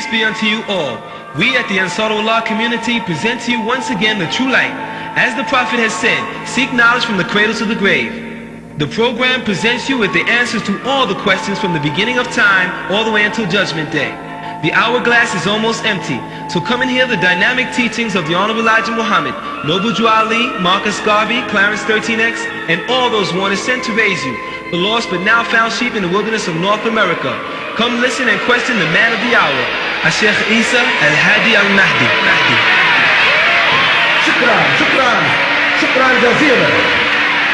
Peace be unto you all. We at the Ansarullah community present to you once again the true light. As the Prophet has said, seek knowledge from the cradle to the grave. The program presents you with the answers to all the questions from the beginning of time all the way until Judgment Day. The hourglass is almost empty, so come and hear the dynamic teachings of the Honorable Elijah Muhammad, Noble Drew Ali, Marcus Garvey, Clarence 13X, and all those warners sent to raise you, the lost but now found sheep in the wilderness of North America. Come listen and question the man of the hour, Sheikh Isa Al-Hadi Al-Mahdi. Shukran jazeelan.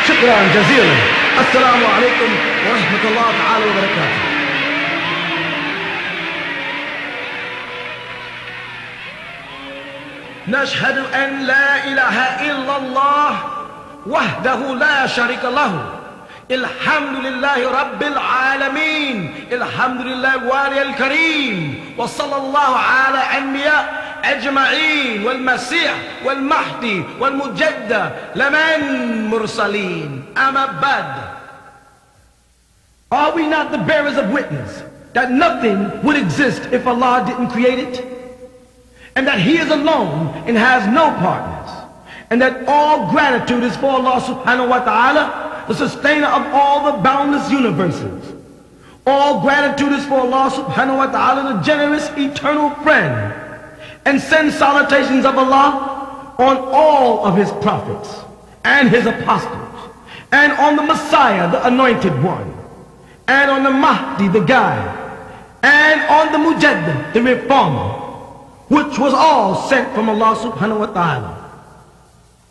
Shukran jazeelan. Assalamu alaikum wa rahmatullahi ta'ala wa barakatuh. نشهد أن لا إله إلا الله وحده لا شريك له الحمد لله رب العالمين الحمد لله الوالي الكريم وصلى الله على أنبياء أجمعين والمسيح والمهدي والمجدد لمن مرسلين أما بعد. Are we not the bearers of witness that nothing would exist if Allah didn't create it? And that He is alone and has no partners, and that all gratitude is for Allah subhanahu wa ta'ala, the sustainer of all the boundless universes. All gratitude is for Allah subhanahu wa ta'ala, the generous eternal friend, and send salutations of Allah on all of His prophets and His apostles, and on the Messiah, the anointed one, and on the Mahdi, the guide, and on the Mujaddid, the reformer, which was all sent from Allah subhanahu wa ta'ala.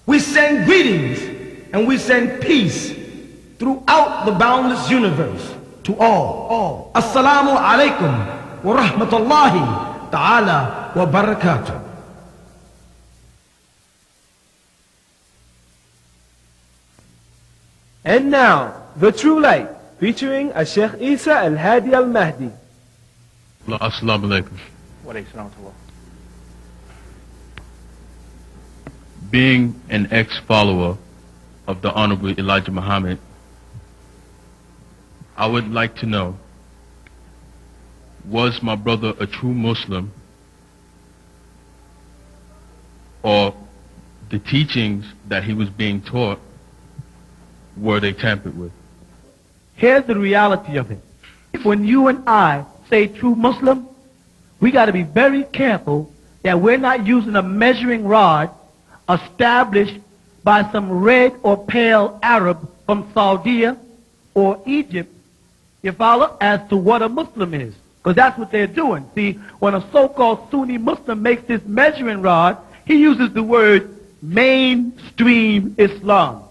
We send greetings and we send peace throughout the boundless universe to all. Assalamu alaikum wa rahmatullahi ta'ala wa barakatuh. And now, the true light, featuring Sheikh Isa Al-Hadi Al-Mahdi. Assalamu alaikum. Wa alaykum assalam wa rahmatullah. Being an ex-follower of the Honorable Elijah Muhammad, I would like to know, was my brother a true Muslim, or the teachings that he was being taught, were they tampered with? Here's the reality of it. When you and I say true Muslim, we got to be very careful that we're not using a measuring rod established by some red or pale Arab from Saudi or Egypt, you follow, as to what a Muslim is. Because that's what they're doing. See, when a so-called Sunni Muslim makes this measuring rod, he uses the word mainstream Islam.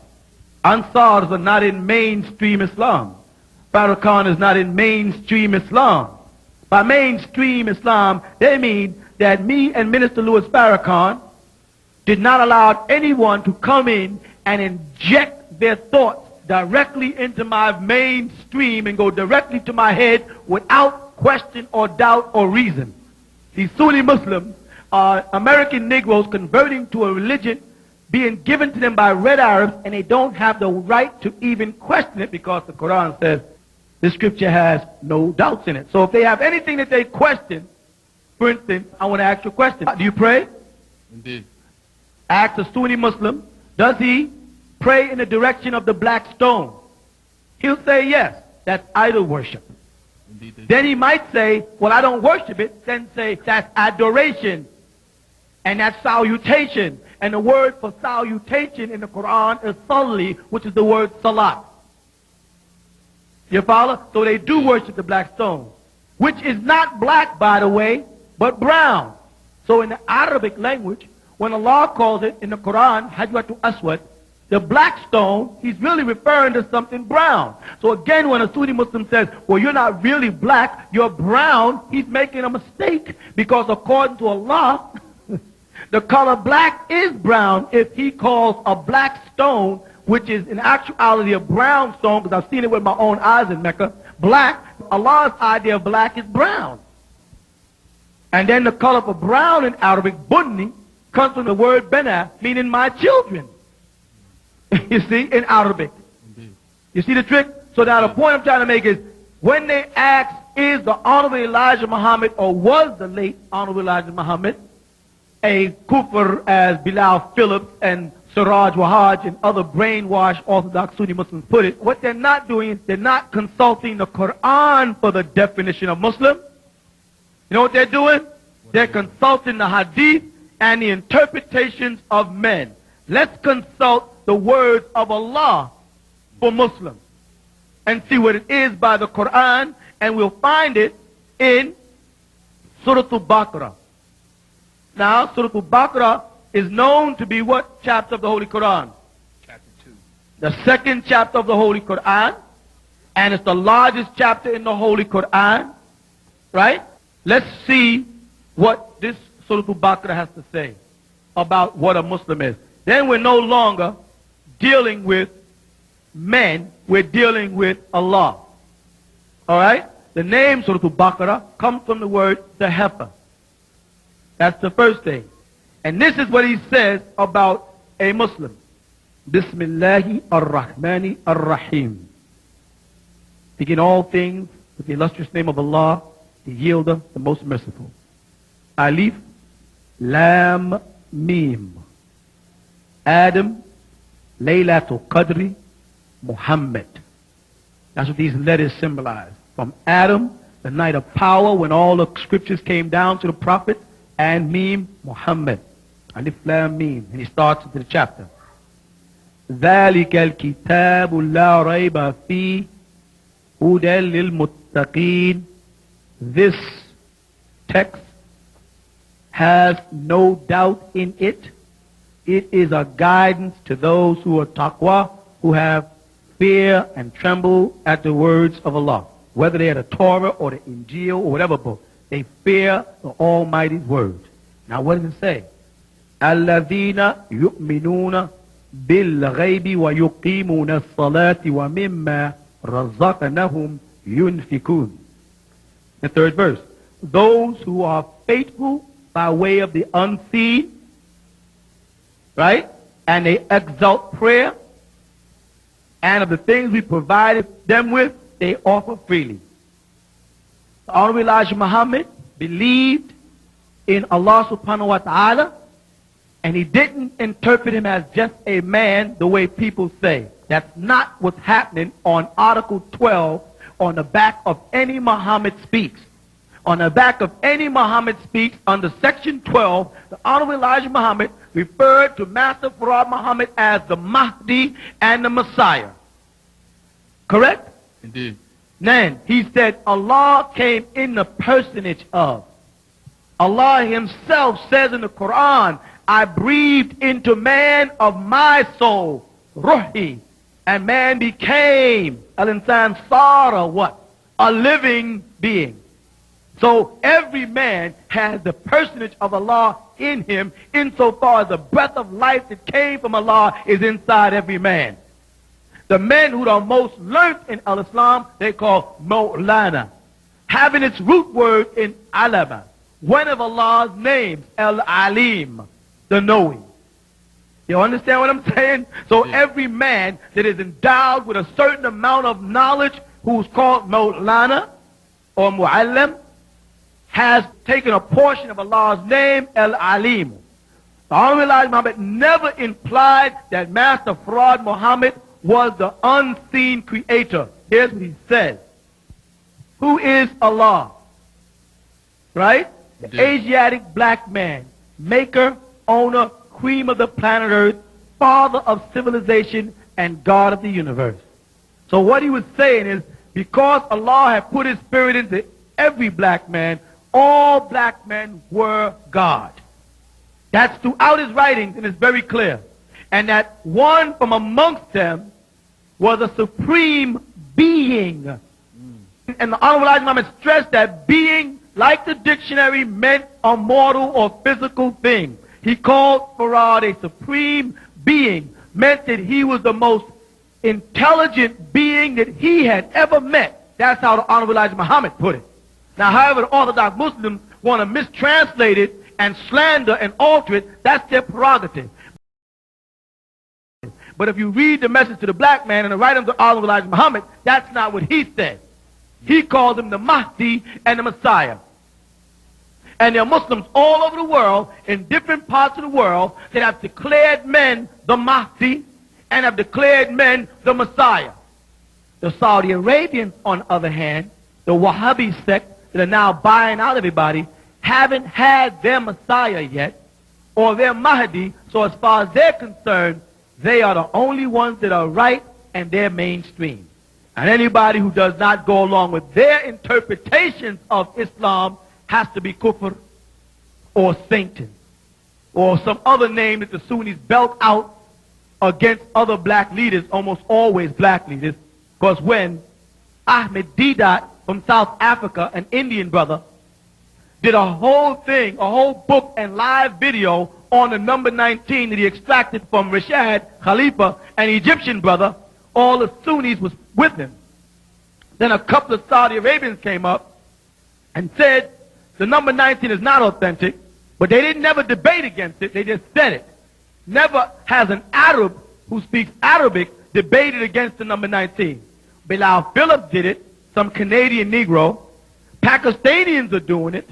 Ansars are not in mainstream Islam. Farrakhan is not in mainstream Islam. By mainstream Islam, they mean that me and Minister Louis Farrakhan did not allow anyone to come in and inject their thoughts directly into my mainstream and go directly to my head without question or doubt or reason. These Sunni Muslims are American Negroes converting to a religion being given to them by red Arabs, and they don't have the right to even question it because the Quran says the scripture has no doubts in it. So if they have anything that they question, for instance, I want to ask you a question. Do you pray? Indeed. Ask a Sunni Muslim, does he pray in the direction of the black stone? He'll say yes. That's idol worship. Indeed. Then he might say, well, I don't worship it. Then say, that's adoration. And that's salutation. And the word for salutation in the Quran is salli, which is the word salat. You follow? So they do worship the black stone, which is not black, by the way, but brown. So in the Arabic language, when Allah calls it in the Quran, Hajwatu Aswad, the black stone, He's really referring to something brown. So again, when a Sunni Muslim says, well, you're not really black, you're brown, he's making a mistake. Because according to Allah, the color black is brown if He calls a black stone, which is in actuality a brown stone, because I've seen it with my own eyes in Mecca, black. Allah's idea of black is brown. And then the color for brown in Arabic, bunni, comes from the word bana, meaning my children. You see, in Arabic. Indeed. You see the trick? So now the point I'm trying to make is, when they ask is the Honorable Elijah Muhammad, or was the late Honorable Elijah Muhammad, a kufr as Bilal Phillips and Siraj Wahaj and other brainwashed Orthodox Sunni Muslims put it? What they're not doing is they're not consulting the Quran for the definition of Muslim. You know what they're doing? They're consulting the Hadith and the interpretations of men. Let's consult the words of Allah for Muslims and see what it is by the Quran, and we'll find it in Surah Al-Baqarah. Now, Surah Al-Baqarah is known to be what chapter of the Holy Quran? Chapter 2. The second chapter of the Holy Quran, and it's the largest chapter in the Holy Quran, right? Let's see what this Surah Al-Baqarah has to say about what a Muslim is. Then we're no longer dealing with men, we're dealing with Allah. Alright? The name Surah Al-Baqarah comes from the word Sahafa. That's the first thing. And this is what he says about a Muslim. Bismillahi ar-Rahmani ar-Rahim. Begin all things with the illustrious name of Allah, the Yielder, the most merciful. Alif, Lam, Mim. Adam, Laylatul Qadri, Muhammad. That's what these letters symbolize. From Adam, the night of power when all the scriptures came down to the prophet, and Mim, Muhammad. Alif, Lam, Mim. And he starts into the chapter. ذَلِكَ الْكِتَابُ لَا رَيْبَ فِيهِ هُدًى لِلْمُتَّقِينَ. This text has no doubt in it. It is a guidance to those who are taqwa, who have fear and tremble at the words of Allah. Whether they are the Torah or the Injil or whatever book, they fear the Almighty's word. Now what does it say? الَّذِينَ يُؤْمِنُونَ بِالْغَيْبِ وَيُقِيمُونَ الصَّلَاةِ وَمِمَّا رَزَقْنَاهُمْ يُنْفِقُونَ. The third verse. Those who are faithful by way of the unseen, right? And they exalt prayer, and of the things we provided them with, they offer freely. The Honorable Elijah Muhammad believed in Allah subhanahu wa ta'ala, and he didn't interpret him as just a man the way people say. That's not what's happening on Article 12 on the back of any Muhammad speaks. On the back of any Muhammad speaks, under Section 12, the Honorable Elijah Muhammad referred to Master Farad Muhammad as the Mahdi and the Messiah. Correct? Indeed. Then he said Allah came in the personage of. Allah himself says in the Quran, I breathed into man of my soul, Ruhi, and man became, Al-Insan Sara, what? A living being. So every man has the personage of Allah in him, insofar as the breath of life that came from Allah is inside every man. The men who are most learned in Al-Islam, they call Mawlana, having its root word in Alama, one of Allah's names, Al-Alim, the knowing. You understand what I'm saying? So every man that is endowed with a certain amount of knowledge, who's called Mawlana or Mu'allim, has taken a portion of Allah's name, Al-Alim. The Honorable Elijah Muhammad never implied that Master Farad Muhammad was the unseen creator. Here's what he says. Who is Allah? Right? The Asiatic black man, maker, owner, cream of the planet Earth, father of civilization, and God of the universe. So what he was saying is, because Allah had put his spirit into every black man, all black men were God. That's throughout his writings, and it's very clear. And that one from amongst them was a supreme being. And the Honorable Elijah Muhammad stressed that being, like the dictionary, meant a mortal or physical thing. He called Farad a supreme being, meant that he was the most intelligent being that he had ever met. That's how the Honorable Elijah Muhammad put it. Now, however, the Orthodox Muslims want to mistranslate it and slander and alter it, that's their prerogative. But if you read the message to the black man and the writings of Honorable Elijah Muhammad, that's not what he said. He called him the Mahdi and the Messiah. And there are Muslims all over the world, in different parts of the world, that have declared men the Mahdi and have declared men the Messiah. The Saudi Arabians, on the other hand, the Wahhabi sect that are now buying out everybody, haven't had their Messiah yet, or their Mahdi, so as far as they're concerned, they are the only ones that are right and they're mainstream. And anybody who does not go along with their interpretations of Islam has to be kufr or Satan or some other name that the Sunnis belt out against other black leaders, almost always black leaders, because when Ahmed Deedat from South Africa, an Indian brother, did a whole thing, a whole book and live video on the number 19 that he extracted from Rashad Khalifa, an Egyptian brother, all the Sunnis was with him. Then a couple of Saudi Arabians came up and said the number 19 is not authentic, but they didn't never debate against it, they just said it. Never has an Arab who speaks Arabic debated against the number 19. Bilal Phillips did it, some Canadian Negro. Pakistanians are doing it.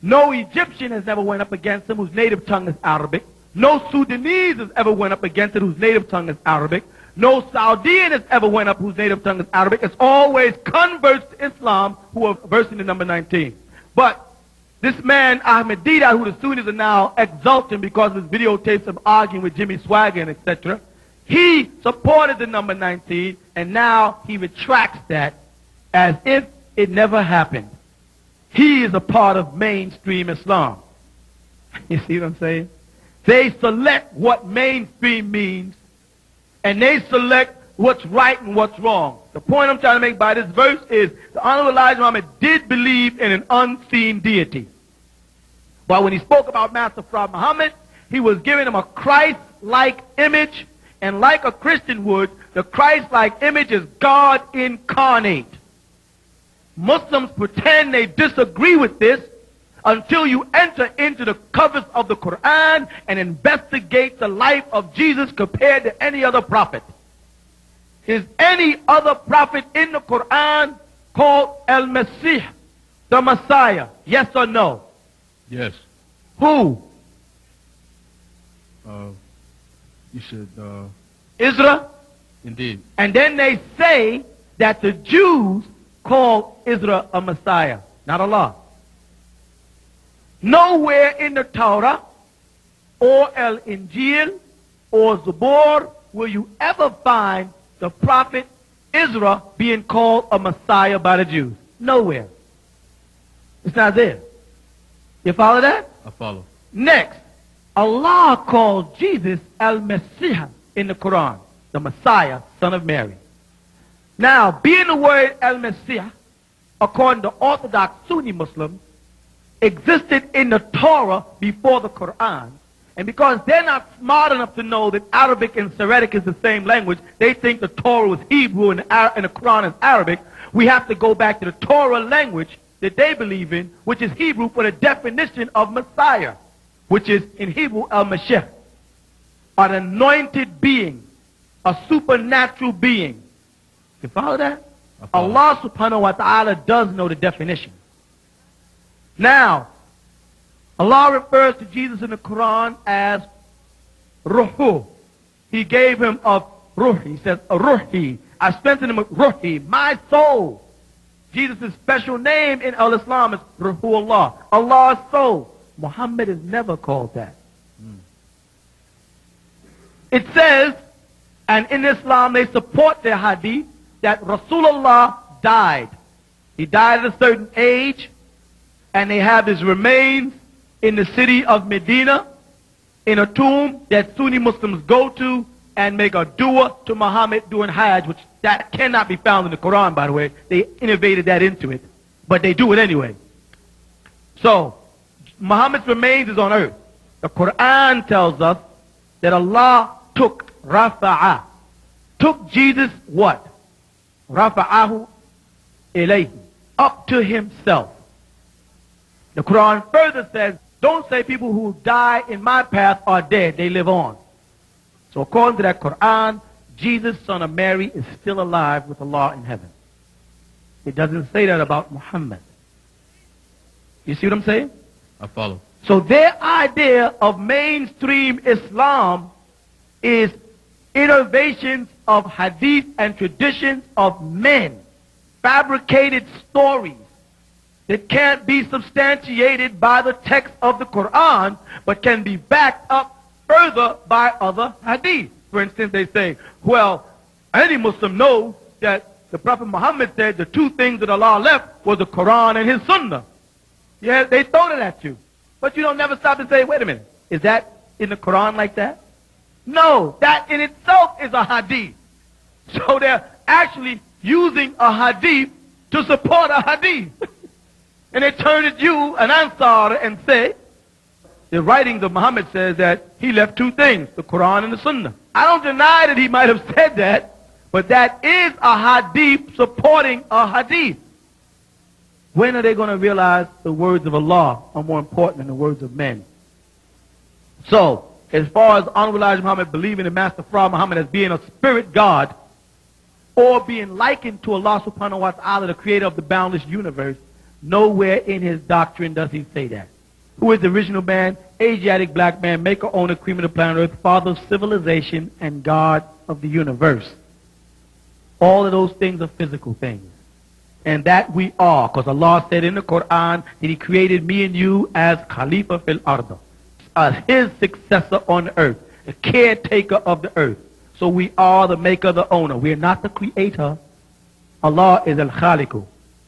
No Egyptian has ever went up against him whose native tongue is Arabic. No Sudanese has ever went up against it whose native tongue is Arabic. No Saudian has ever went up whose native tongue is Arabic. It's always converts to Islam who are versing the number 19. But this man, Ahmed Deedat, who the Sunnis are now exulting because of his videotapes of arguing with Jimmy Swagger and etc., he supported the number 19, and now he retracts that as if it never happened. He is a part of mainstream Islam. You see what I'm saying? They select what mainstream means, and they select what's right and what's wrong. The point I'm trying to make by this verse is the Honorable Elijah Muhammad did believe in an unseen deity. But when he spoke about Master Prophet Muhammad, he was giving him a Christ-like image, and like a Christian would, the Christ-like image is God incarnate. Muslims pretend they disagree with this until you enter into the covers of the Quran and investigate the life of Jesus compared to any other prophet. Is any other prophet in the Quran called El-Masih, the Messiah? Yes or no? Yes. Who? You should, Israel? indeed. And then they say that the Jews call Israel a Messiah, not Allah. Nowhere in the Torah or El-Injil or Zabur will you ever find the prophet Israel being called a Messiah by the Jews. Nowhere. It's not there. You follow that? I follow. Next, Allah called Jesus Al-Messiah in the Quran, the Messiah, son of Mary. Now, being the word Al-Messiah, according to Orthodox Sunni Muslims, existed in the Torah before the Quran. And because they're not smart enough to know that Arabic and Syriac is the same language, they think the Torah was Hebrew and the Quran is Arabic. We have to go back to the Torah language that they believe in, which is Hebrew, for the definition of Messiah, which is in Hebrew Al-Mashiach, an anointed being, a supernatural being. You follow that? Allah subhanahu wa ta'ala does know the definition. Now, Allah refers to Jesus in the Quran as Ruhu. He gave him a Ruh. He says, Ruhi. I strengthened him with Ruhi, my soul. Jesus' special name in Al-Islam is Ruhullah, Allah's soul. Muhammad is never called that. It says, and in Islam they support their hadith, that Rasulullah died. He died at a certain age, and they have his remains in the city of Medina, in a tomb that Sunni Muslims go to and make a dua to Muhammad during Hajj, which that cannot be found in the Quran, by the way. They innovated that into it, but they do it anyway. So, Muhammad's remains is on earth. The Quran tells us that Allah took Rafa'ah, took Jesus what? Rafa'ahu ilayhi, up to himself. The Quran further says, don't say people who die in my path are dead, they live on. So according to that Quran, Jesus, son of Mary, is still alive with Allah in heaven. It doesn't say that about Muhammad. You see what I'm saying? I follow. So their idea of mainstream Islam is innovations of hadith and traditions of men, fabricated stories that can't be substantiated by the text of the Quran, but can be backed up further by other hadith. For instance, they say, well, any Muslim knows that the Prophet Muhammad said the two things that Allah left was the Quran and his Sunnah. Yeah, they throw it at you. But you don't never stop and say, wait a minute, is that in the Quran like that? No, that in itself is a hadith. So they're actually using a hadith to support a hadith. And they turn at you, an Ansar, and say, the writings of Muhammad says that he left two things, the Quran and the Sunnah. I don't deny that he might have said that, but that is a hadith supporting a hadith. When are they going to realize the words of Allah are more important than the words of men? So, as far as Honorable Elijah Muhammad believing in Master Fra Muhammad as being a spirit God, or being likened to Allah subhanahu wa ta'ala, the creator of the boundless universe, nowhere in his doctrine does he say that. Who is the original man, Asiatic black man, maker, owner, cream of the planet Earth, father of civilization, and God of the universe. All of those things are physical things. And that we are, because Allah said in the Quran that he created me and you as Khalifa fil Arda, as his successor on the earth, the caretaker of the earth. So we are the maker, the owner. We are not the creator. Allah is al-Khaliqu.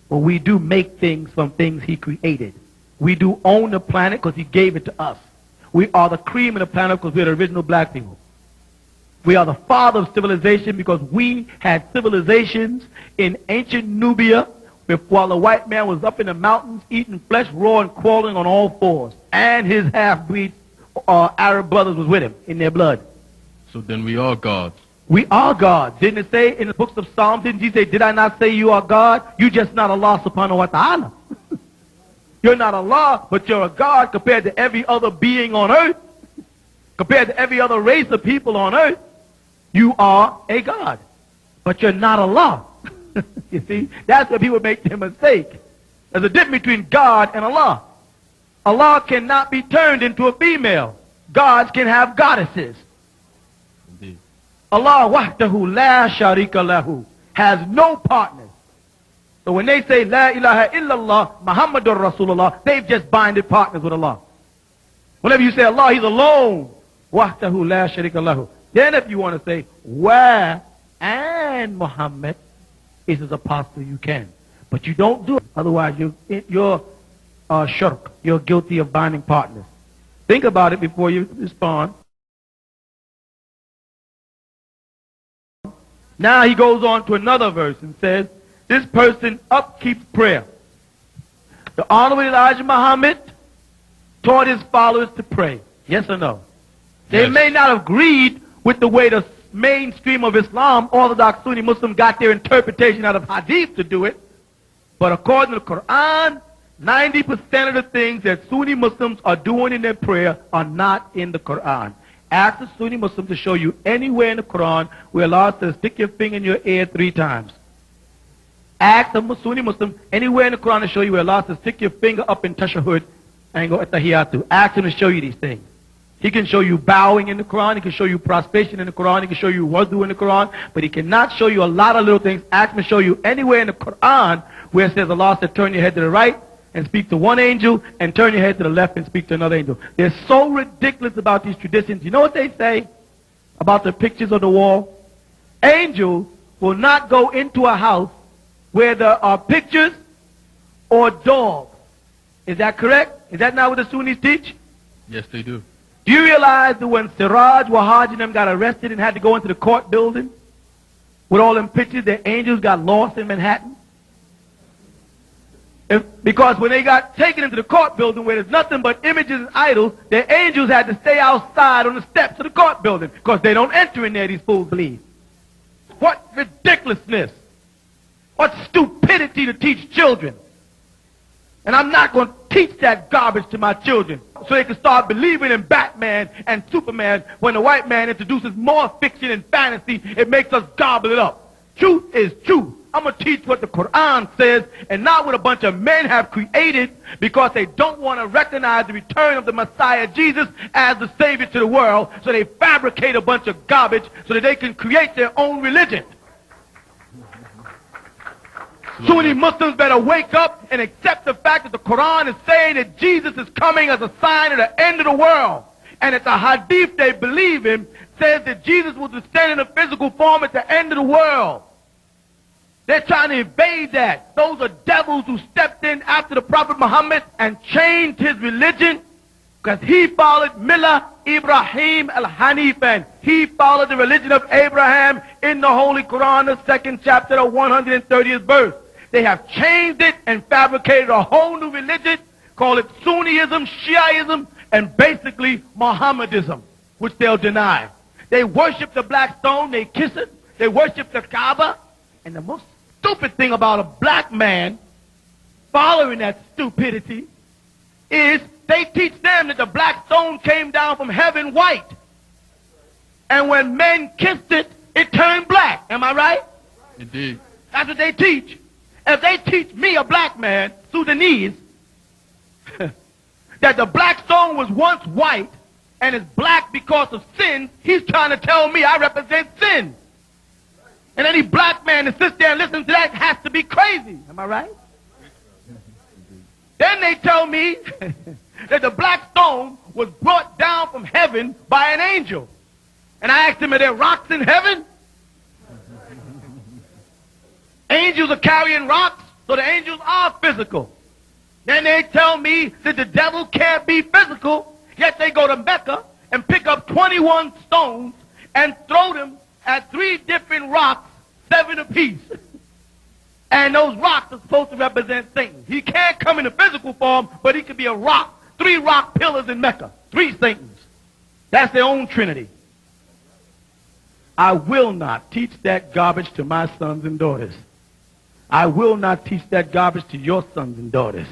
But we do make things from things he created. We do own the planet because he gave it to us. We are the cream of the planet because we're the original black people. We are the father of civilization because we had civilizations in ancient Nubia while the white man was up in the mountains eating flesh raw and crawling on all fours. And his half-breed Arab brothers was with him in their blood. So then we are gods. We are God. Didn't it say in the books of Psalms, didn't he say, did I not say you are God? You just not Allah subhanahu wa ta'ala. You're not Allah, but you're a God compared to every other being on earth. Compared to every other race of people on earth. You are a God, but you're not Allah. You see, that's where people make their mistake. There's a difference between God and Allah. Allah cannot be turned into a female. Gods can have goddesses. Indeed. Allah wahdahu la sharika lahu has no partners. So when they say la ilaha illallah Muhammadur Rasulullah, they've just binded partners with Allah. Whenever you say Allah, he's alone. Wahdahu la sharika lahu. Then if you want to say, where and Muhammad is his apostle, you can. But you don't do it. Otherwise, you're shirk. You're guilty of binding partners. Think about it before you respond. Now he goes on to another verse and says, this person upkeeps prayer. The Honorable Elijah Muhammad taught his followers to pray. Yes or no? They Yes. may not have agreed with the way the mainstream of Islam, Orthodox Sunni Muslims, got their interpretation out of hadith to do it. But according to the Quran, 90% of the things that Sunni Muslims are doing in their prayer are not in the Quran. Ask a Sunni Muslim to show you anywhere in the Quran where Allah says, stick your finger in your ear 3 times. Ask a Sunni Muslim anywhere in the Quran to show you where Allah says, stick your finger up in tashahhud and go at tahiyatu. Ask him to show you these things. He can show you bowing in the Quran. He can show you prostration in the Quran. He can show you wudu in the Quran. But he cannot show you a lot of little things. Ask him to show you anywhere in the Quran where it says Allah said, turn your head to the right and speak to one angel and turn your head to the left and speak to another angel. They're so ridiculous about these traditions. You know what they say about the pictures on the wall? Angels will not go into a house where there are pictures or dogs. Is that correct? Is that not what the Sunnis teach? Yes, they do. Do you realize that when Siraj, Wahaj, and them got arrested and had to go into the court building with all them pictures, their angels got lost in Manhattan? Because when they got taken into the court building where there's nothing but images and idols, their angels had to stay outside on the steps of the court building because they don't enter in there, these fools believe. What ridiculousness. What stupidity to teach children. And I'm not going to teach that garbage to my children so they can start believing in Batman and Superman when the white man introduces more fiction and fantasy. It makes us gobble it up. Truth is truth. I'm going to teach what the Quran says and not what a bunch of men have created because they don't want to recognize the return of the Messiah Jesus as the Savior to the world. So they fabricate a bunch of garbage so that they can create their own religion. Sunni Muslims better wake up and accept the fact that the Quran is saying that Jesus is coming as a sign of the end of the world. And that the hadith they believe in says that Jesus will descend in a physical form at the end of the world. They're trying to evade that. Those are devils who stepped in after the Prophet Muhammad and changed his religion because he followed Millah Ibrahim al-Hanifan. He followed the religion of Abraham in the Holy Quran, the 2nd chapter, the 130th verse. They have changed it and fabricated a whole new religion, call it Sunniism, Shiaism, and basically Mohammedism, which they'll deny. They worship the black stone, they kiss it, they worship the Kaaba, and the most stupid thing about a black man following that stupidity is they teach them that the black stone came down from heaven white. And when men kissed it, it turned black. Am I right? Indeed. That's what they teach. If they teach me, a black man, Sudanese, that the black stone was once white and is black because of sin, he's trying to tell me I represent sin. And any black man that sits there and listens to that has to be crazy. Am I right? Then they tell me that the black stone was brought down from heaven by an angel. And I asked them, are there rocks in heaven? Angels are carrying rocks, so the angels are physical. Then they tell me that the devil can't be physical, yet they go to Mecca and pick up 21 stones and throw them at 3 different rocks, 7 apiece. And those rocks are supposed to represent Satan. He can't come in a physical form, but he can be a rock. 3 rock pillars in Mecca. 3 Satans. That's their own trinity. I will not teach that garbage to my sons and daughters. I will not teach that garbage to your sons and daughters.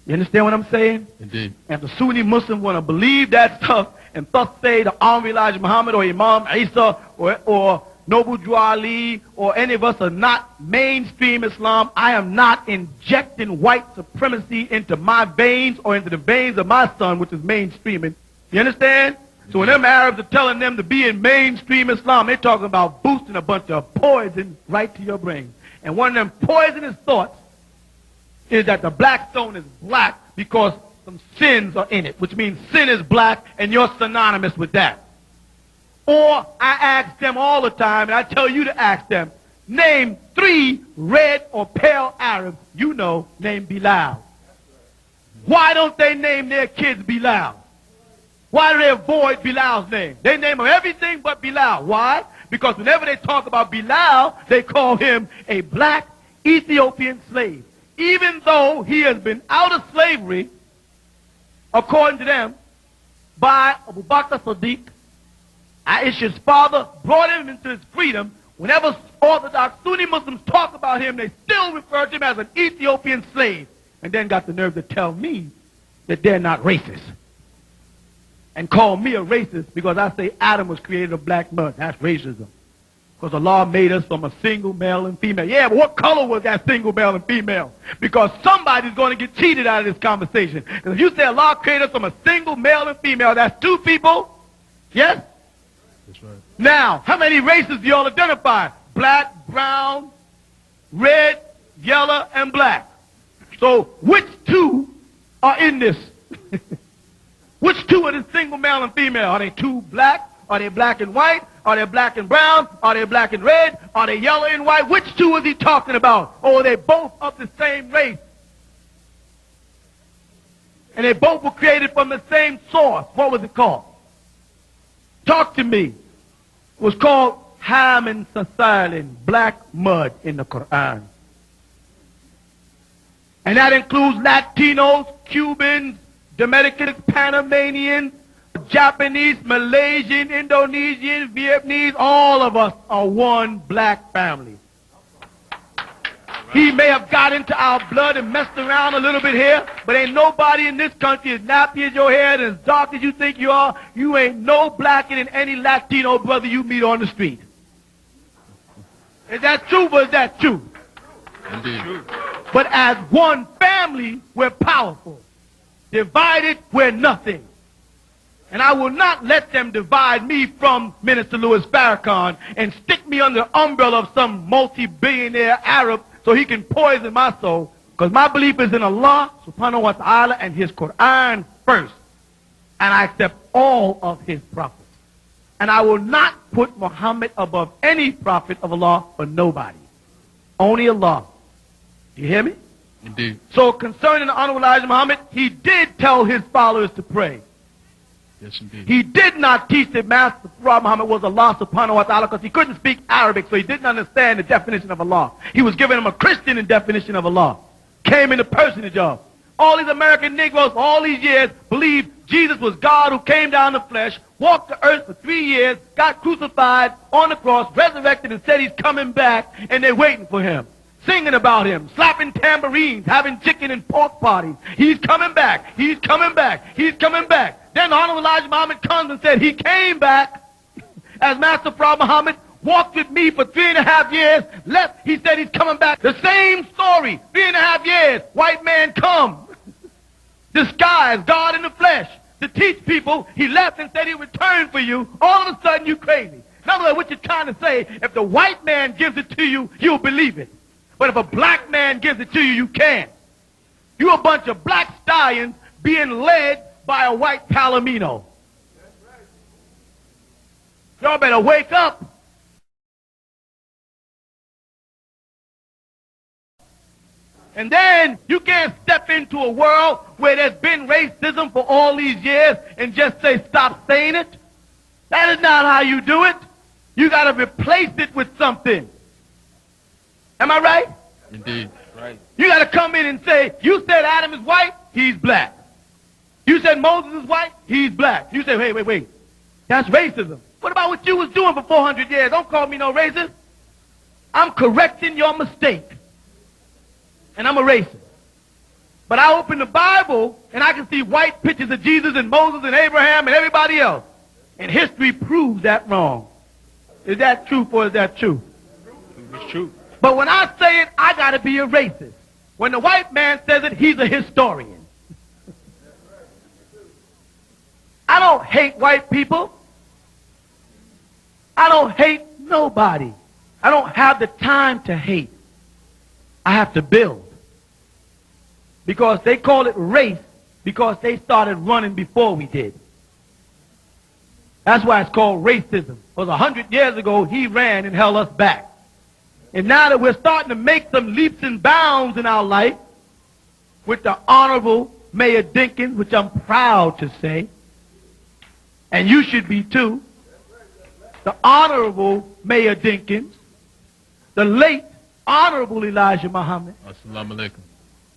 You understand what I'm saying? Indeed. And if the Sunni Muslims want to believe that stuff and thus say the Honorable Elijah Muhammad or Imam Isa or Noble Drew Ali or any of us are not mainstream Islam, I am not injecting white supremacy into my veins or into the veins of my son, which is mainstreaming. You understand? So when them Arabs are telling them to be in mainstream Islam, they're talking about boosting a bunch of poison right to your brain. And one of them poisonous thoughts is that the black stone is black because some sins are in it, which means sin is black and you're synonymous with that. Or I ask them all the time, and I tell you to ask them, name 3 red or pale Arabs you know named Bilal. Why don't they name their kids Bilal? Why do they avoid Bilal's name? They name him everything but Bilal. Why? Because whenever they talk about Bilal, they call him a black Ethiopian slave. Even though he has been out of slavery, according to them, by Abu Bakr Siddiq, Aisha's father brought him into his freedom. Whenever Orthodox Sunni Muslims talk about him, they still refer to him as an Ethiopian slave. And then got the nerve to tell me that they're not racist. And call me a racist because I say Adam was created of black mud. That's racism. Because Allah made us from a single male and female. Yeah, but what color was that single male and female? Because somebody's going to get cheated out of this conversation. Because if you say Allah created us from a single male and female, that's 2 people. Yes? That's right. Now, how many races do y'all identify? Black, brown, red, yellow, and black. So which 2 are in this? Which 2 are the single male and female? Are they 2 black? Are they black and white? Are they black and brown? Are they black and red? Are they yellow and white? Which 2 is he talking about? Or are they both of the same race? And they both were created from the same source. What was it called? Talk to me. It was called Ham and Sasalin, black mud in the Quran. And that includes Latinos, Cubans, Dominicans, Panamanians, Japanese, Malaysian, Indonesian, Vietnamese. All of us are one black family. He may have got into our blood and messed around a little bit here, but ain't nobody in this country as nappy as your hair and as dark as you think you are. You ain't no blacker than any Latino brother you meet on the street. Is that true or is that true? Indeed. But as one family, we're powerful. Divided, we're nothing. And I will not let them divide me from Minister Louis Farrakhan and stick me under the umbrella of some multi-billionaire Arab so he can poison my soul. Because my belief is in Allah subhanahu wa ta'ala and his Quran first. And I accept all of his prophets. And I will not put Muhammad above any prophet of Allah for nobody. Only Allah. You hear me? Indeed. So concerning the Honorable Elijah Muhammad, he did tell his followers to pray. Yes, indeed. He did not teach that Master Prophet Muhammad was Allah subhanahu wa ta'ala because he couldn't speak Arabic, so he didn't understand the definition of Allah. He was giving him a Christian definition of Allah. Came in the personage of. All these American Negroes for all these years believed Jesus was God who came down in the flesh, walked the earth for 3 years, got crucified on the cross, resurrected, and said he's coming back, and they're waiting for him. Singing about him, slapping tambourines, having chicken and pork parties. He's coming back. He's coming back. He's coming back. Then the Honorable Elijah Muhammad comes and said he came back as Master Prophet Muhammad, walked with me for 3.5 years, left. He said he's coming back. The same story, 3.5 years, white man come, disguised, God in the flesh, to teach people. He left and said he returned for you. All of a sudden, you crazy. In other words, what you're trying to say, if the white man gives it to you, you'll believe it. But if a black man gives it to you, you can't. You a bunch of black stallions being led by a white palomino. Y'all better wake up. And then you can't step into a world where there's been racism for all these years and just say, stop saying it. That is not how you do it. You got to replace it with something. Am I right? Indeed. Right. You got to come in and say, you said Adam is white, he's black. You said Moses is white, he's black. You say, wait. That's racism. What about what you was doing for 400 years? Don't call me no racist. I'm correcting your mistake. And I'm a racist. But I open the Bible and I can see white pictures of Jesus and Moses and Abraham and everybody else. And history proves that wrong. Is that true or is that true? It's true. But when I say it, I got to be a racist. When the white man says it, he's a historian. I don't hate white people. I don't hate nobody. I don't have the time to hate. I have to build. Because they call it race because they started running before we did. That's why it's called racism. Because 100 years ago, he ran and held us back. And now that we're starting to make some leaps and bounds in our life with the Honorable Mayor Dinkins, which I'm proud to say, and you should be too, the Honorable Mayor Dinkins, the late Honorable Elijah Muhammad, Assalamu alaikum.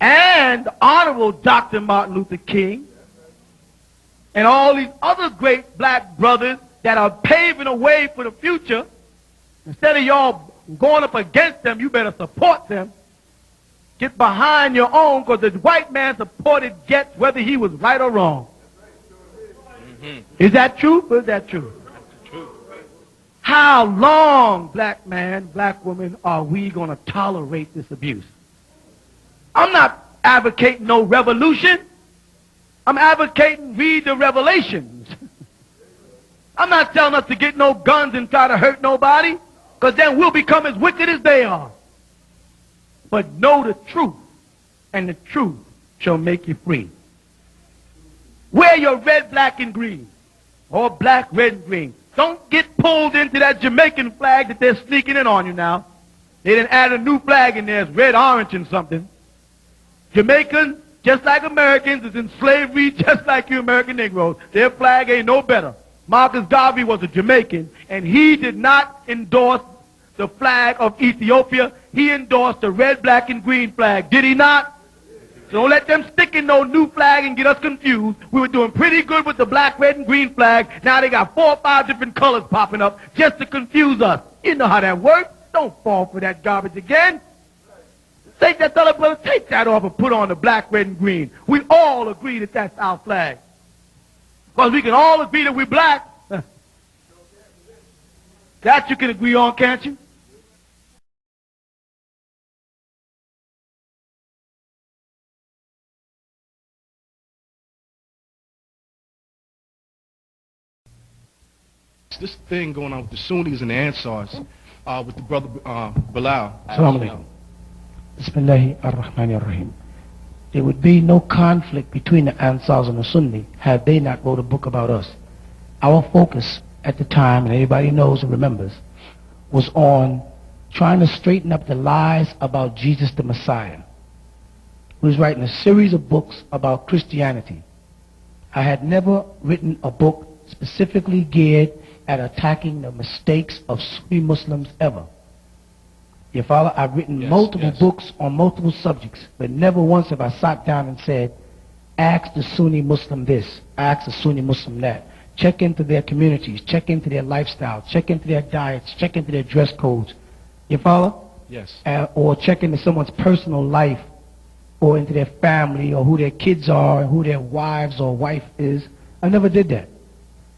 and the Honorable Dr. Martin Luther King, and all these other great black brothers that are paving a way for the future. Instead of y'all going up against them, you better support them. Get behind your own, because the white man supported Getz whether he was right or wrong. Mm-hmm. Is that true or is that true? True. How long, black man, black woman, are we going to tolerate this abuse? I'm not advocating no revolution. I'm advocating read the Revelations. I'm not telling us to get no guns and try to hurt nobody, because then we'll become as wicked as they are. But know the truth, and the truth shall make you free. Wear your red, black, and green, or black, red, and green. Don't get pulled into that Jamaican flag that they're sneaking in on you now. They didn't add a new flag in there. It's red, orange, and something. Jamaicans, just like Americans, is in slavery just like you American Negroes. Their flag ain't no better. Marcus Garvey was a Jamaican, and he did not endorse the flag of Ethiopia. He endorsed the red, black, and green flag. Did he not? So don't let them stick in no new flag and get us confused. We were doing pretty good with the black, red, and green flag. Now they got 4 or 5 different colors popping up just to confuse us. You know how that works. Don't fall for that garbage again. Take that fellow, brother, take that off and put on the black, red, and green. We all agree that that's our flag. Because we can all agree that we're black. That you can agree on, can't you? This thing going on with the Sunnis and the Ansars, with the brother Bilal. Assalamu alaikum. Bismillahi ar-Rahmani ar-Rahim. There would be no conflict between the Ansars and the Sunni had they not wrote a book about us. Our focus at the time, and everybody knows and remembers, was on trying to straighten up the lies about Jesus the Messiah. We was writing a series of books about Christianity. I had never written a book specifically geared at attacking the mistakes of Sunni Muslims ever. You follow? I've written multiple books on multiple subjects, but never once have I sat down and said, ask the Sunni Muslim this, ask the Sunni Muslim that. Check into their communities, check into their lifestyles, check into their diets, check into their dress codes. You follow? Yes. Or check into someone's personal life, or into their family, or who their kids are, who their wives or wife is. I never did that.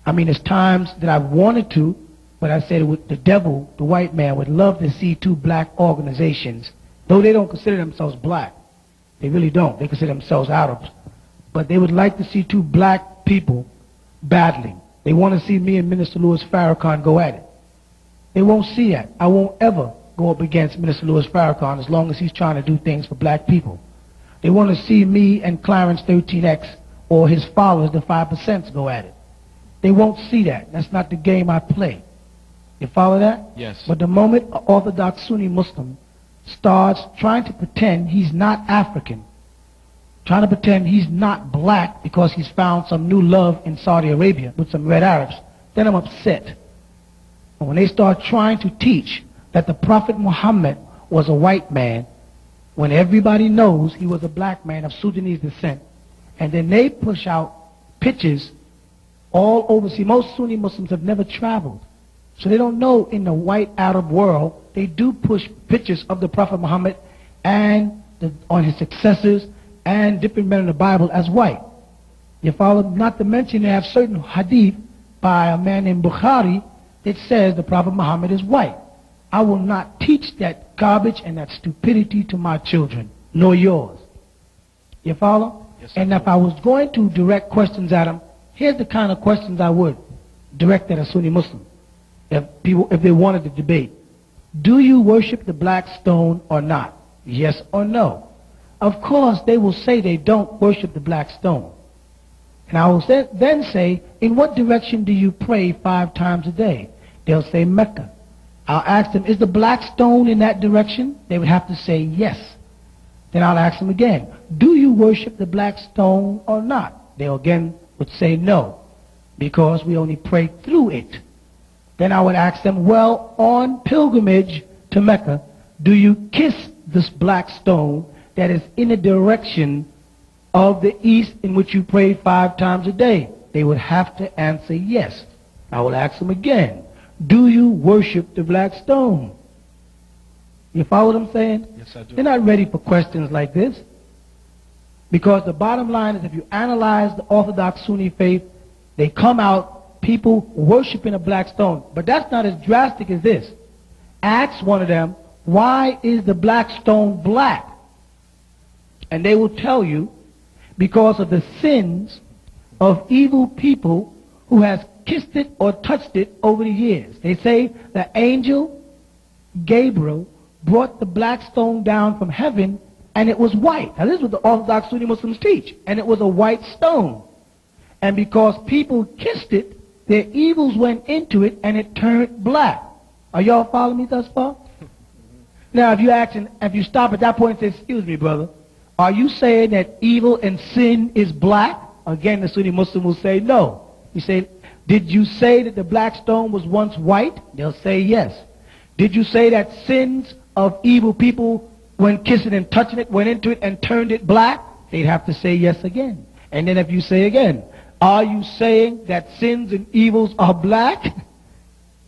I mean, there's times that I've wanted to, but I said the devil, the white man, would love to see two black organizations, though they don't consider themselves black. They really don't. They consider themselves Arabs. But they would like to see two black people battling. They want to see me and Minister Louis Farrakhan go at it. They won't see that. I won't ever go up against Minister Louis Farrakhan as long as he's trying to do things for black people. They want to see me and Clarence 13X or his followers, the 5%, go at it. They won't see that. That's not the game I play. You follow that? Yes. But the moment an Orthodox Sunni Muslim starts trying to pretend he's not African, trying to pretend he's not black because he's found some new love in Saudi Arabia with some red Arabs, then I'm upset. And when they start trying to teach that the Prophet Muhammad was a white man, when everybody knows he was a black man of Sudanese descent, and then they push out pictures all over. See, most Sunni Muslims have never traveled, so they don't know in the white Arab world, they do push pictures of the Prophet Muhammad and on his successors and different men in the Bible as white. You follow? Not to mention they have certain hadith by a man named Bukhari that says the Prophet Muhammad is white. I will not teach that garbage and that stupidity to my children, nor yours. You follow? Yes, and if I was going to direct questions at them, here's the kind of questions I would direct at a Sunni Muslim. If they wanted to debate. Do you worship the black stone or not? Yes or no? Of course, they will say they don't worship the black stone. And I will then say, in what direction do you pray 5 times a day? They'll say Mecca. I'll ask them, is the black stone in that direction? They would have to say yes. Then I'll ask them again, do you worship the black stone or not? They again would say no, because we only pray through it. Then I would ask them, well, on pilgrimage to Mecca, do you kiss this black stone that is in the direction of the east in which you pray 5 times a day? They would have to answer yes. I will ask them again, do you worship the black stone? You follow what I'm saying? Yes, I do. They're not ready for questions like this. Because the bottom line is, if you analyze the Orthodox Sunni faith, they come out people worshiping a black stone. But that's not as drastic as this. Ask one of them, why is the black stone black? And they will tell you, because of the sins of evil people who has kissed it or touched it over the years. They say the angel Gabriel brought the black stone down from heaven and it was white. Now this is what the Orthodox Sunni Muslims teach. And it was a white stone. And because people kissed it, their evils went into it and it turned black. Are y'all following me thus far? Now if you stop at that point and say, excuse me, brother, are you saying that evil and sin is black? Again, the Sunni Muslim will say no. You say, did you say that the black stone was once white? They'll say yes. Did you say that sins of evil people, when kissing and touching it, went into it and turned it black? They'd have to say yes again. And then if you say again, are you saying that sins and evils are black?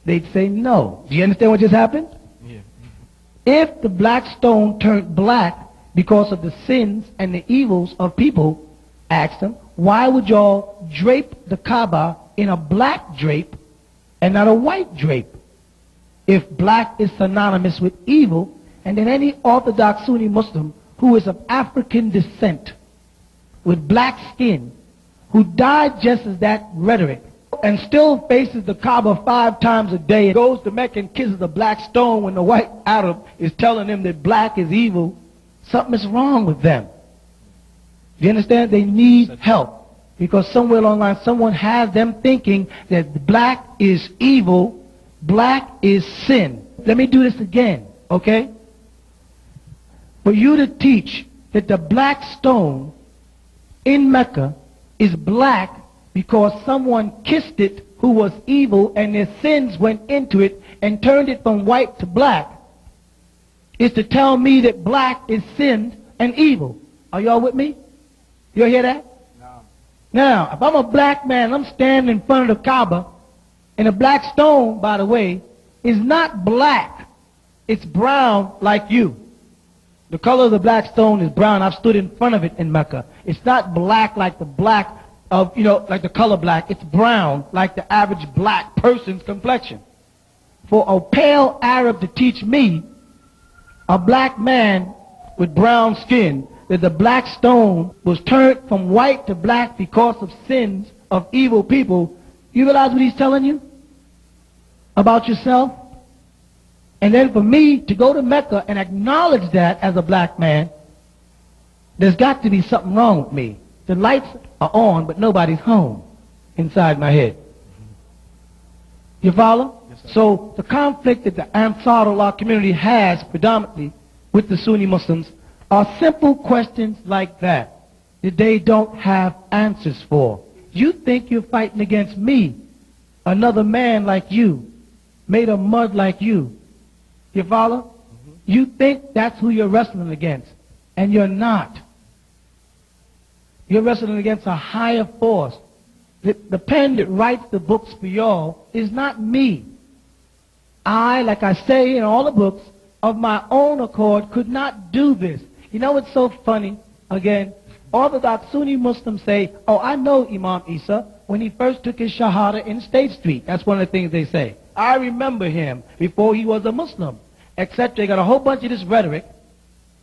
They'd say no. Do you understand what just happened? Yeah. If the black stone turned black because of the sins and the evils of people, ask them, why would y'all drape the Kaaba in a black drape and not a white drape? If black is synonymous with evil, and then any Orthodox Sunni Muslim who is of African descent with black skin, who digests that rhetoric and still faces the Kaaba 5 times a day, and goes to Mecca and kisses the black stone when the white Arab is telling them that black is evil, something is wrong with them. Do you understand? They need help. Because somewhere along the line, someone has them thinking that black is evil, black is sin. Let me do this again, okay? For you to teach that the black stone in Mecca is black because someone kissed it who was evil and their sins went into it and turned it from white to black, is to tell me that black is sin and evil. Are y'all with me? You hear that? Now, if I'm a black man, I'm standing in front of the Kaaba, and a black stone, by the way, is not black. It's brown like you. The color of the black stone is brown. I've stood in front of it in Mecca. It's not black like the black of, like the color black. It's brown like the average black person's complexion. For a pale Arab to teach me, a black man with brown skin, that the black stone was turned from white to black because of sins of evil people, you realize what he's telling you about yourself? And then for me to go to Mecca and acknowledge that as a black man, there's got to be something wrong with me. The lights are on, but nobody's home inside my head. You follow? Yes, so the conflict that the Ansarullah community has predominantly with the Sunni Muslims are simple questions like that they don't have answers for. You think you're fighting against me, another man like you, made of mud like you. You follow? Mm-hmm. You think that's who you're wrestling against, and you're not. You're wrestling against a higher force. The pen that writes the books for y'all is not me. I, like I say in all the books, of my own accord, could not do this. You know what's so funny? Again, Orthodox Sunni Muslims say, oh, I know Imam Isa when he first took his Shahada in State Street. That's one of the things they say. I remember him before he was a Muslim. Except they got a whole bunch of this rhetoric.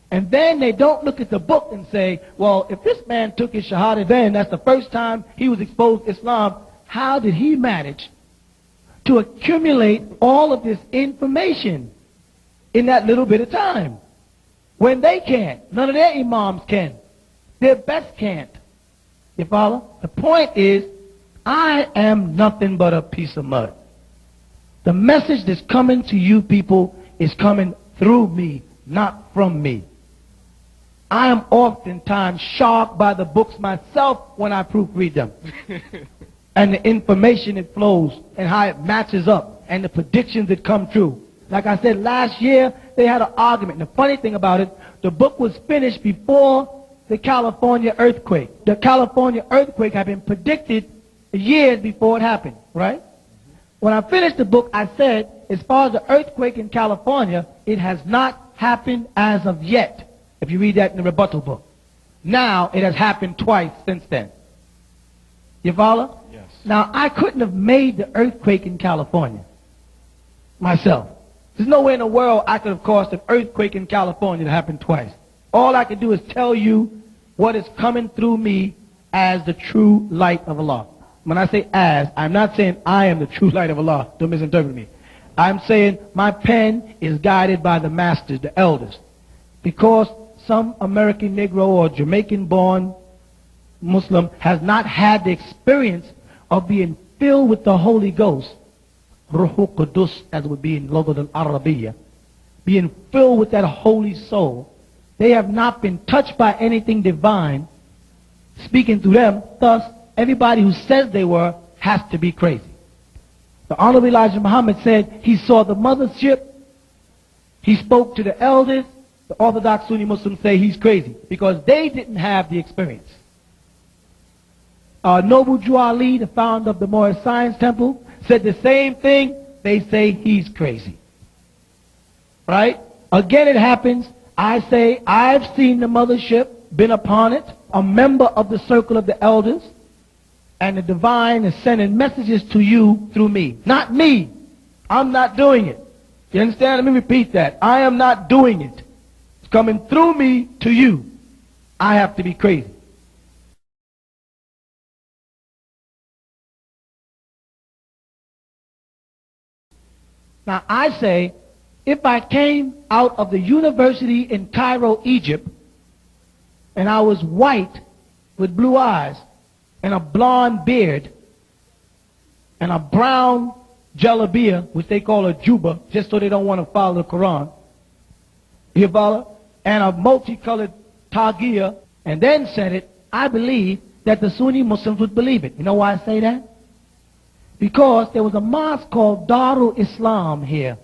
And then they don't look at the book and say, well, if this man took his Shahada then, that's the first time he was exposed to Islam, how did he manage to accumulate all of this information in that little bit of time? When they can't. None of their imams can. Their best can't. You follow? The point is, I am nothing but a piece of mud. The message that's coming to you people is coming through me, not from me. I am oftentimes shocked by the books myself when I proofread them. And the information that flows and how it matches up and the predictions that come true. Like I said, last year they had an argument. And the funny thing about it, the book was finished before the California earthquake. The California earthquake had been predicted years before it happened, right? When I finished the book, I said, as far as the earthquake in California, it has not happened as of yet. If you read that in the rebuttal book. Now it has happened twice since then. You follow? Yes. Now I couldn't have made the earthquake in California myself. There's no way in the world I could have caused an earthquake in California to happen twice. All I can do is tell you what is coming through me as the true light of Allah. When I say as, I'm not saying I am the true light of Allah. Don't misinterpret me. I'm saying my pen is guided by the masters, the elders. Because some American Negro or Jamaican-born Muslim has not had the experience of being filled with the Holy Ghost, Ruhu Qudus, as it would be in Lughat al-Arabiya, being filled with that holy soul. They have not been touched by anything divine speaking through them. Thus, everybody who says they were has to be crazy. The Honorable Elijah Muhammad said he saw the mothership, he spoke to the elders. The Orthodox Sunni Muslims say he's crazy because they didn't have the experience. Noble Drew Ali, the founder of the Moorish Science Temple, said the same thing. They say he's crazy. Right? Again it happens. I say I've seen the mothership, been upon it, a member of the circle of the elders, and the divine is sending messages to you through me. Not me. I'm not doing it. You understand? Let me repeat that. I am not doing it. Coming through me to you. I have to be crazy. Now I say, if I came out of the university in Cairo, Egypt, and I was white with blue eyes and a blonde beard and a brown jalabia, which they call a juba, just so they don't want to follow the Quran, you follow? And a multicolored tagia, and then said it, I believe that the Sunni Muslims would believe it. You know why I say that? Because there was a mosque called Darul Islam here,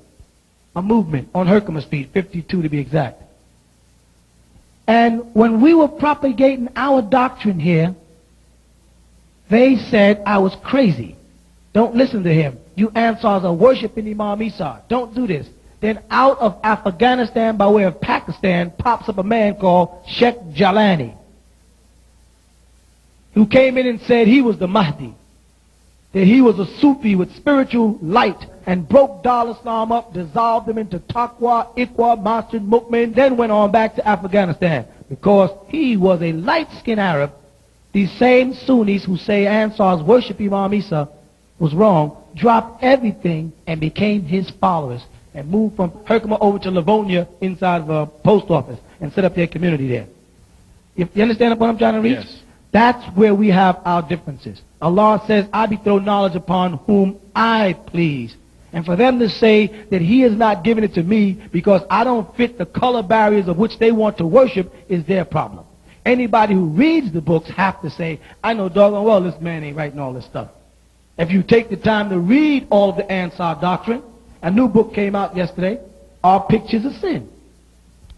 a movement on Herkimer Street, 52 to be exact. And when we were propagating our doctrine here, they said I was crazy. Don't listen to him. You Ansars are worshiping Imam Isa. Don't do this. Then out of Afghanistan by way of Pakistan pops up a man called Sheikh Jalani, who came in and said he was the Mahdi, that he was a Sufi with spiritual light, and broke Dar Islam up, dissolved them into Taqwa, Iqwa, Masjid, Mu'min, then went on back to Afghanistan. Because he was a light-skinned Arab, these same Sunnis who say Ansars worship Imam Isa was wrong, dropped everything and became his followers, and moved from Herkimer over to Livonia inside of a post office and set up their community there. You understand what I'm trying to reach? Yes. That's where we have our differences. Allah says, I bestow knowledge upon whom I please. And for them to say that he is not giving it to me because I don't fit the color barriers of which they want to worship is their problem. Anybody who reads the books have to say, I know doggone well this man ain't writing all this stuff. If you take the time to read all of the Ansar doctrine, a new book came out yesterday, Are Pictures of Sin.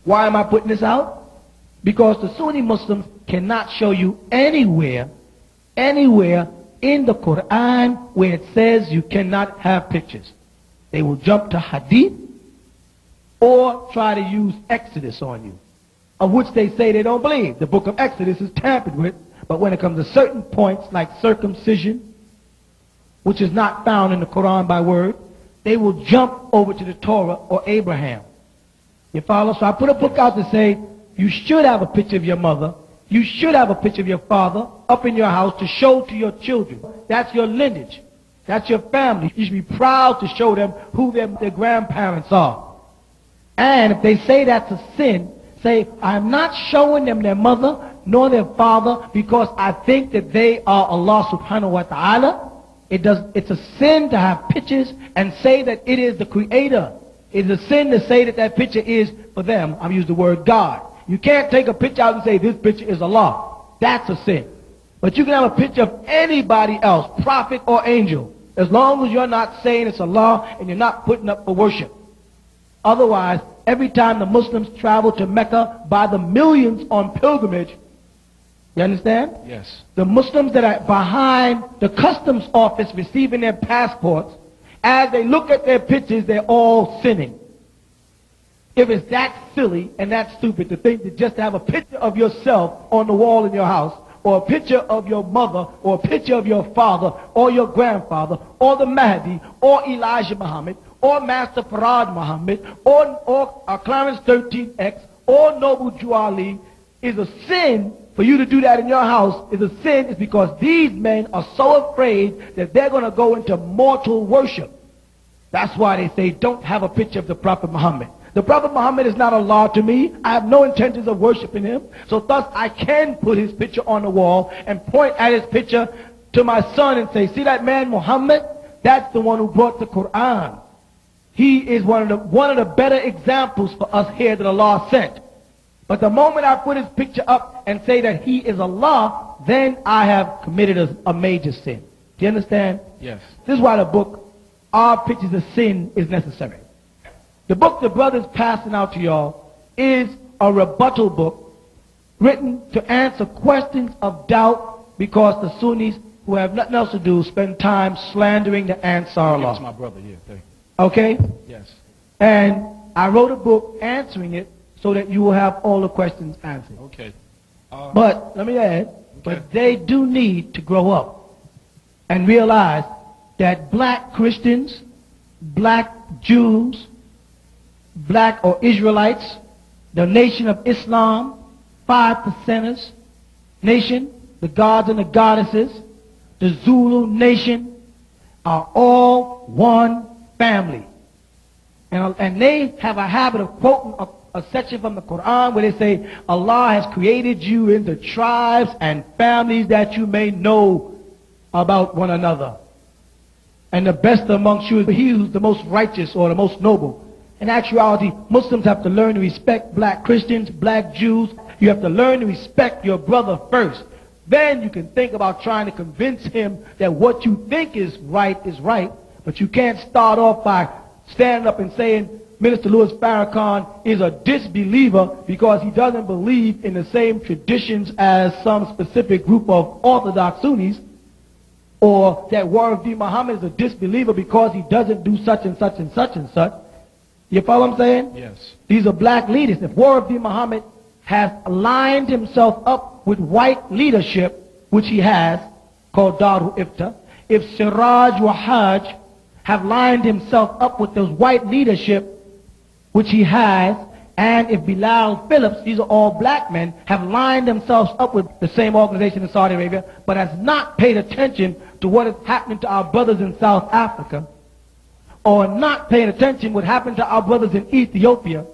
Why am I putting this out? Because the Sunni Muslims cannot show you anywhere in the Quran where it says you cannot have pictures. They will jump to Hadith or try to use Exodus on you, of which they say they don't believe. The book of Exodus is tampered with, but when it comes to certain points like circumcision, which is not found in the Quran by word, they will jump over to the Torah or Abraham. You follow? So I put a book out to say you should have a picture of your mother, you should have a picture of your father up in your house to show to your children. That's your lineage. That's your family. You should be proud to show them who their grandparents are. And if they say that's a sin, say, I'm not showing them their mother nor their father because I think that they are Allah subhanahu wa ta'ala. It's a sin to have pictures and say that it is the Creator. It's a sin to say that that picture is, for them, I'm using the word God. You can't take a picture out and say this picture is Allah. That's a sin. But you can have a picture of anybody else, prophet or angel, as long as you're not saying it's Allah and you're not putting up for worship. Otherwise, every time the Muslims travel to Mecca by the millions on pilgrimage, you understand? Yes. The Muslims that are behind the customs office receiving their passports, as they look at their pictures, they're all sinning. If it's that silly and that stupid to think that just to have a picture of yourself on the wall in your house, or a picture of your mother, or a picture of your father, or your grandfather, or the Mahdi, or Elijah Muhammad, or Master Farad Muhammad, or Clarence 13X, or Noble Juali, is a sin. For you to do that in your house is a sin, is because these men are so afraid that they're going to go into mortal worship. That's why they say, don't have a picture of the Prophet Muhammad. The Prophet Muhammad is not Allah to me. I have no intentions of worshiping him. So thus I can put his picture on the wall and point at his picture to my son and say, see that man Muhammad? That's the one who brought the Quran. He is one of the better examples for us here that Allah sent. But the moment I put his picture up and say that he is Allah, then I have committed a major sin. Do you understand? Yes. This is why the book, Our Pictures of Sin, is necessary. The book the brother's passing out to y'all is a rebuttal book written to answer questions of doubt because the Sunnis, who have nothing else to do, spend time slandering the Ansar That's law. my brother, yeah. Thank you. Okay? Yes. And I wrote a book answering it so that you will have all the questions answered. Okay. But, let me add, but they do need to grow up and realize that black Christians, black Jews, black or Israelites, the Nation of Islam, 5%ers nation, the gods and the goddesses, the Zulu nation, are all one family. And they have a habit of quoting a section from the Quran where they say, Allah has created you into tribes and families that you may know about one another. And the best amongst you is he who's the most righteous or the most noble. In actuality, Muslims have to learn to respect black Christians, black Jews. You have to learn to respect your brother first. Then you can think about trying to convince him that what you think is right, but you can't start off by standing up and saying Minister Louis Farrakhan is a disbeliever because he doesn't believe in the same traditions as some specific group of Orthodox Sunnis, or that Warith V. Muhammad is a disbeliever because he doesn't do such and such and such and such. You follow what I'm saying? Yes. These are black leaders. If Warith V. Muhammad has aligned himself up with white leadership, which he has, called Darul Ifta, if Siraj Wahaj have lined himself up with those white leadership, which he has, and if Bilal Phillips, these are all black men, have lined themselves up with the same organization in Saudi Arabia, but has not paid attention to what is happening to our brothers in South Africa, or not paying attention what happened to our brothers in Ethiopia,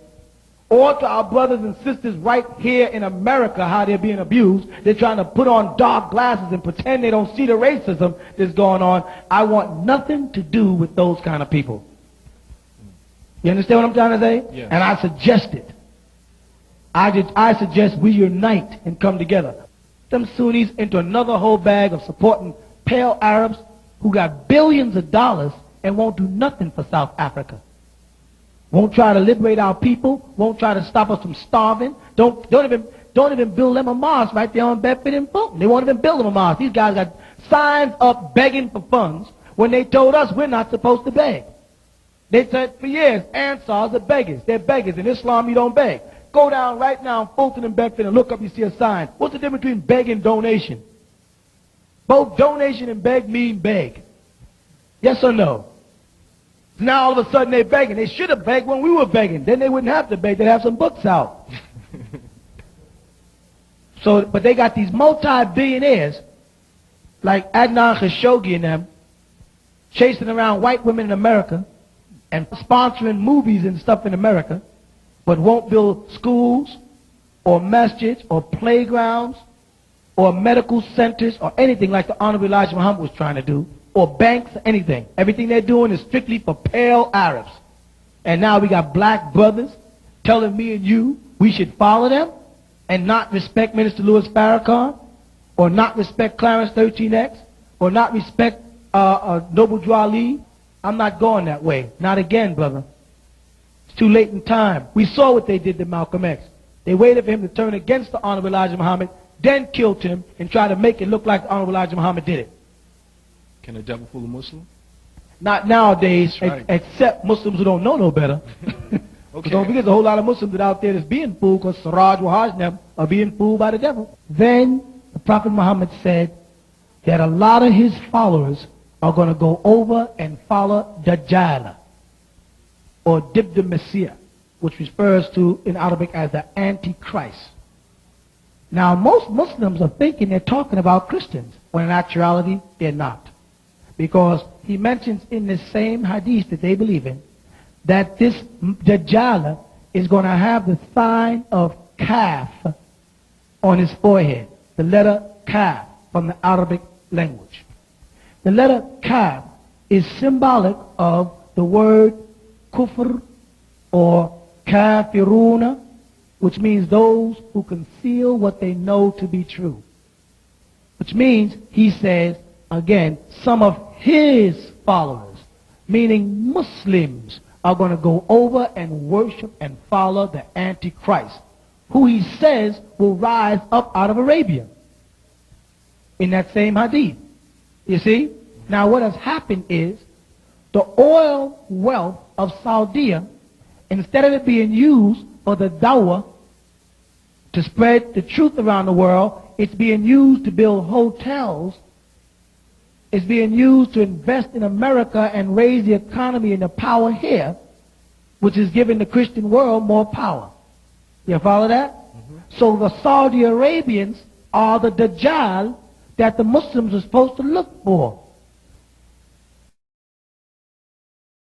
or to our brothers and sisters right here in America, how they're being abused. They're trying to put on dark glasses and pretend they don't see the racism that's going on. I want nothing to do with those kind of people. You understand what I'm trying to say? Yes. And I suggest it. I suggest we unite and come together. Them Sunnis into another whole bag of supporting pale Arabs who got billions of dollars and won't do nothing for South Africa. Won't try to liberate our people. Won't try to stop us from starving. Don't even build them a mosque right there on Bedford and Fulton. They won't even build them a mosque. These guys got signs up begging for funds when they told us we're not supposed to beg. They said for years, Ansars are beggars. They're beggars. In Islam, you don't beg. Go down right now in Fulton and Bedford and look up, you see a sign. What's the difference between beg and donation? Both donation and beg mean beg. Yes or no? Now all of a sudden they're begging. They should have begged when we were begging. Then they wouldn't have to beg. They'd have some books out. But they got these multi-billionaires like Adnan Khashoggi and them chasing around white women in America and sponsoring movies and stuff in America, but won't build schools or masjids or playgrounds or medical centers or anything like the Honorable Elijah Muhammad was trying to do, or banks or anything. Everything they're doing is strictly for pale Arabs. And now we got black brothers telling me and you we should follow them and not respect Minister Louis Farrakhan, or not respect Clarence 13X, or not respect Noble Drew Ali. I'm not going that way. Not again, brother. It's too late in time. We saw what they did to Malcolm X. They waited for him to turn against the Honorable Elijah Muhammad, then killed him and tried to make it look like the Honorable Elijah Muhammad did it. Can a devil fool a Muslim? Not nowadays, Right. except Muslims who don't know no better. Okay. So there's a whole lot of Muslims that out there that's being fooled because Siraj Wahaj and them are being fooled by the devil. Then the Prophet Muhammad said that a lot of his followers are going to go over and follow Dajjal, or Dibd Messiah, which refers to in Arabic as the Antichrist. Now most Muslims are thinking they're talking about Christians, when in actuality they're not. Because he mentions in the same hadith that they believe in, that this Dajjal is going to have the sign of Kaf on his forehead, the letter Kaf from the Arabic language. The letter Kaf is symbolic of the word kufr or kafiruna, which means those who conceal what they know to be true. Which means, he says, again, some of his followers, meaning Muslims, are going to go over and worship and follow the Antichrist, who he says will rise up out of Arabia. In that same hadith. You see? Now what has happened is, the oil wealth of Saudi, instead of it being used for the dawah, to spread the truth around the world, it's being used to build hotels. It's being used to invest in America and raise the economy and the power here, which is giving the Christian world more power. You follow that? Mm-hmm. So the Saudi Arabians are the Dajjal that the Muslims are supposed to look for.